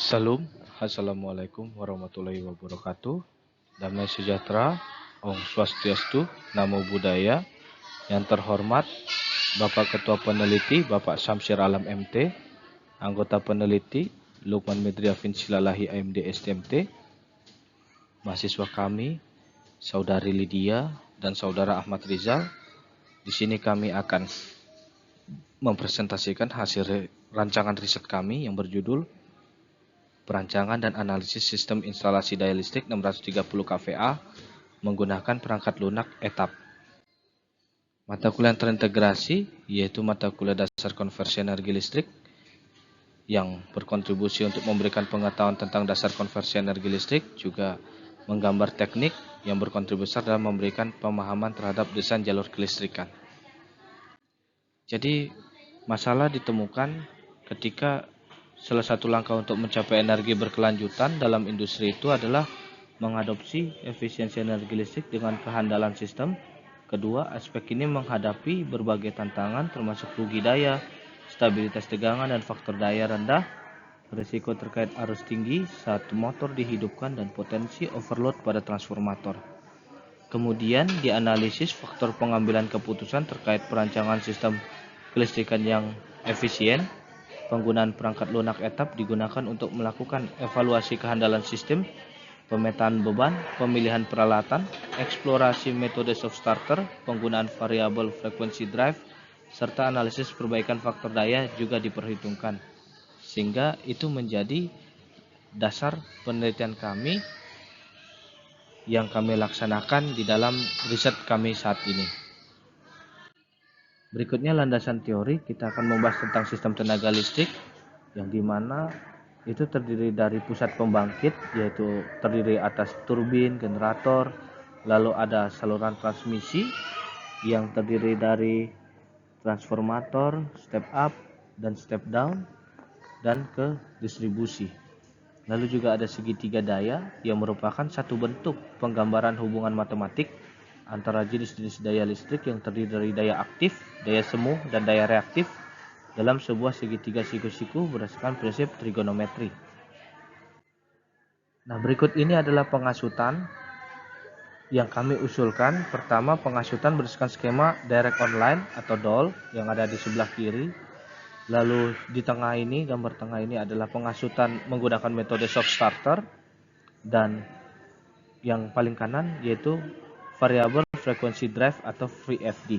Salam, Assalamualaikum warahmatullahi wabarakatuh. Damai sejahtera, Om Swastiastu, Namo Buddhaya. Yang terhormat, Bapak Ketua Peneliti, Bapak Syamsir Alam MT, anggota peneliti, Lukman Medria Finsilalahi AMD STMT, mahasiswa kami, Saudari Lydia dan Saudara Ahmad Rizal. Di sini kami akan mempresentasikan hasil rancangan riset kami yang berjudul Perancangan dan Analisis Sistem Instalasi Daya Listrik 630 kVA menggunakan perangkat lunak etap. Mata kuliah yang terintegrasi yaitu mata kuliah dasar konversi energi listrik yang berkontribusi untuk memberikan pengetahuan tentang dasar konversi energi listrik, juga menggambar teknik yang berkontribusi dalam memberikan pemahaman terhadap desain jalur kelistrikan. Jadi masalah ditemukan ketika salah satu langkah untuk mencapai energi berkelanjutan dalam industri itu adalah mengadopsi efisiensi energi listrik dengan kehandalan sistem. Kedua, aspek ini menghadapi berbagai tantangan termasuk rugi daya, stabilitas tegangan dan faktor daya rendah, risiko terkait arus tinggi saat motor dihidupkan dan potensi overload pada transformator. Kemudian dianalisis faktor pengambilan keputusan terkait perancangan sistem kelistrikan yang efisien. Penggunaan perangkat lunak etap digunakan untuk melakukan evaluasi kehandalan sistem, pemetaan beban, pemilihan peralatan, eksplorasi metode soft starter, penggunaan variabel frekuensi drive, serta analisis perbaikan faktor daya juga diperhitungkan. Sehingga itu menjadi dasar penelitian kami yang kami laksanakan di dalam riset kami saat ini. Berikutnya landasan teori, kita akan membahas tentang sistem tenaga listrik yang dimana itu terdiri dari pusat pembangkit, yaitu terdiri atas turbin, generator, lalu ada saluran transmisi yang terdiri dari transformator, step up dan step down, dan ke distribusi. Lalu juga ada segitiga daya yang merupakan satu bentuk penggambaran hubungan matematik antara jenis-jenis daya listrik yang terdiri dari daya aktif, daya semu, dan daya reaktif dalam sebuah segitiga siku-siku berdasarkan prinsip trigonometri. Nah, berikut ini adalah pengasutan yang kami usulkan. Pertama, pengasutan berdasarkan skema direct online atau DOL yang ada di sebelah kiri. Lalu di tengah ini, gambar tengah ini adalah pengasutan menggunakan metode soft starter, dan yang paling kanan yaitu variabel frekuensi drive atau VFD.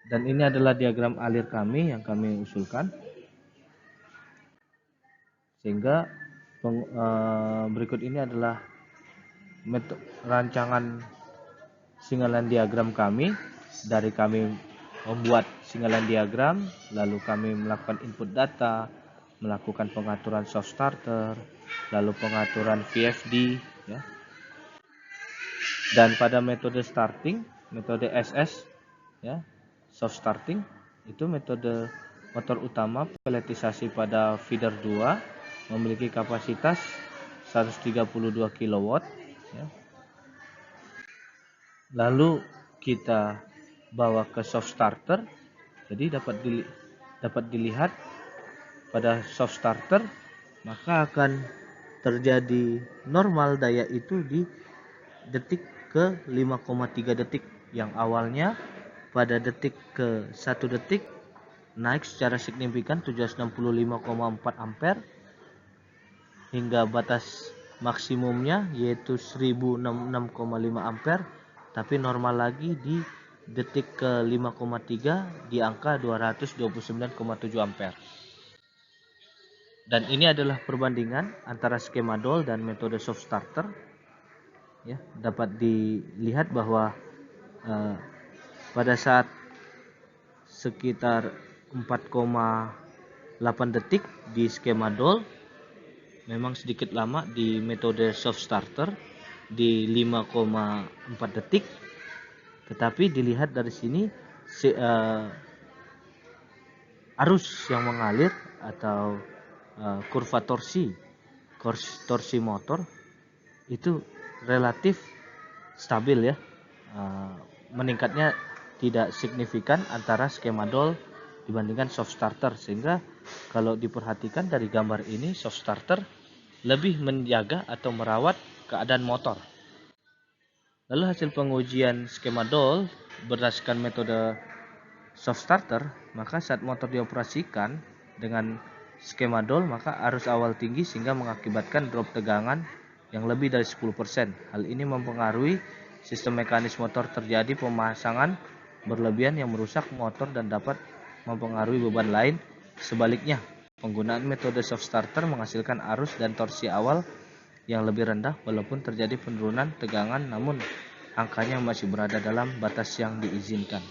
Dan ini adalah diagram alir kami yang kami usulkan. Sehingga berikut ini adalah rancangan singalan diagram kami. Dari kami membuat singalan diagram, lalu kami melakukan input data, melakukan pengaturan soft starter, lalu pengaturan VFD, ya. Dan pada metode starting, metode SS, ya, soft starting, itu metode motor utama peletisasi pada feeder 2 memiliki kapasitas 132 kW, ya. Lalu kita bawa ke soft starter. Jadi dapat dilihat pada soft starter, maka akan terjadi normal daya itu di detik ke 5,3 detik, yang awalnya pada detik ke 1 detik naik secara signifikan 765,4 ampere hingga batas maksimumnya yaitu 1066,5 ampere, tapi normal lagi di detik ke 5,3 di angka 229,7 ampere. Dan ini adalah perbandingan antara skema DOL dan metode soft starter. Ya, dapat dilihat bahwa pada saat sekitar 4,8 detik di skema DOL memang sedikit lama, di metode soft starter di 5,4 detik. Tetapi dilihat dari sini arus yang mengalir atau kurva torsi motor itu relatif stabil, ya. Meningkatnya tidak signifikan antara skema DOL dibandingkan soft starter, sehingga kalau diperhatikan dari gambar ini, soft starter lebih menjaga atau merawat keadaan motor. Lalu hasil pengujian skema DOL berdasarkan metode soft starter, maka saat motor dioperasikan dengan skema DOL, maka arus awal tinggi sehingga mengakibatkan drop tegangan yang lebih dari 10%. Hal ini mempengaruhi sistem mekanis motor, terjadi pemasangan berlebihan yang merusak motor dan dapat mempengaruhi beban lain. Sebaliknya, penggunaan metode soft starter menghasilkan arus dan torsi awal yang lebih rendah walaupun terjadi penurunan tegangan, namun angkanya masih berada dalam batas yang diizinkan.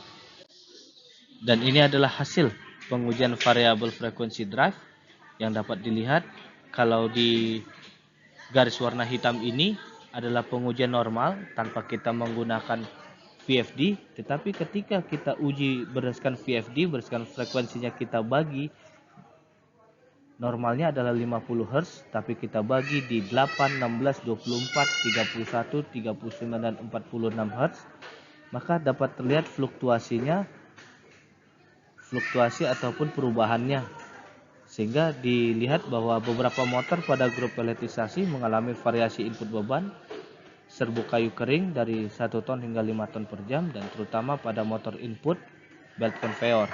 Dan ini adalah hasil pengujian variabel frekuensi drive yang dapat dilihat. Kalau di garis warna hitam ini adalah pengujian normal tanpa kita menggunakan VFD, tetapi ketika kita uji berdasarkan VFD, berdasarkan frekuensinya kita bagi, normalnya adalah 50 Hz, tapi kita bagi di 8, 16, 24, 31, 39, dan 46 Hz, maka dapat terlihat fluktuasi ataupun perubahannya, sehingga dilihat bahwa beberapa motor pada grup peletisasi mengalami variasi input beban serbuk kayu kering dari 1 ton hingga 5 ton per jam, dan terutama pada motor input belt conveyor.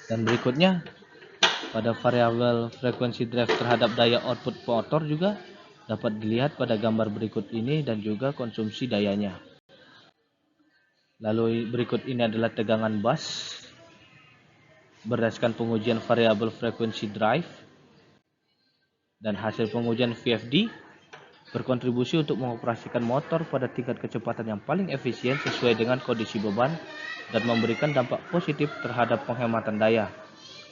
Dan berikutnya pada variabel frekuensi drive terhadap daya output motor juga dapat dilihat pada gambar berikut ini, dan juga konsumsi dayanya. Lalu berikut ini adalah tegangan bus berdasarkan pengujian variabel frekuensi drive, dan hasil pengujian VFD berkontribusi untuk mengoperasikan motor pada tingkat kecepatan yang paling efisien sesuai dengan kondisi beban dan memberikan dampak positif terhadap penghematan daya.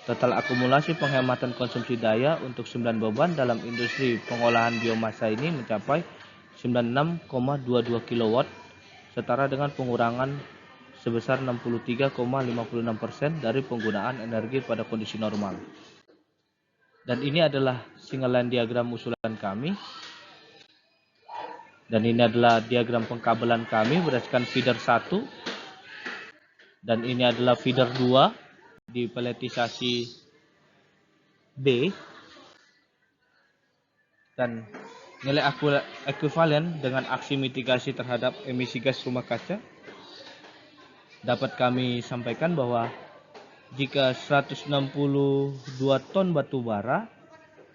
Total akumulasi penghematan konsumsi daya untuk 9 beban dalam industri pengolahan biomasa ini mencapai 96,22 kW, setara dengan pengurangan sebesar 63,56% dari penggunaan energi pada kondisi normal. Dan ini adalah single line diagram usulan kami. Dan ini adalah diagram pengkabelan kami berdasarkan feeder 1. Dan ini adalah feeder 2 di peletisasi B. Dan nilai ekuivalen dengan aksi mitigasi terhadap emisi gas rumah kaca dapat kami sampaikan bahwa jika 162 ton batu bara,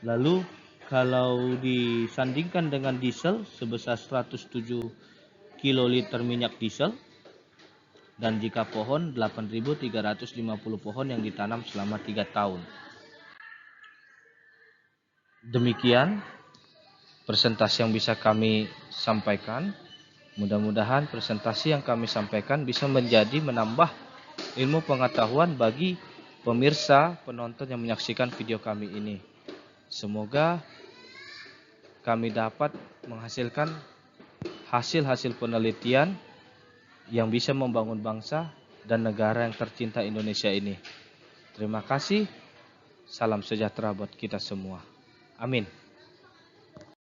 lalu kalau disandingkan dengan diesel sebesar 107 kiloliter minyak diesel, dan jika pohon 8.350 pohon yang ditanam selama 3 tahun. Demikian presentasi yang bisa kami sampaikan. Mudah-mudahan presentasi yang kami sampaikan bisa menambah ilmu pengetahuan bagi pemirsa, penonton yang menyaksikan video kami ini. Semoga kami dapat menghasilkan hasil-hasil penelitian yang bisa membangun bangsa dan negara yang tercinta Indonesia ini. Terima kasih. Salam sejahtera buat kita semua. Amin.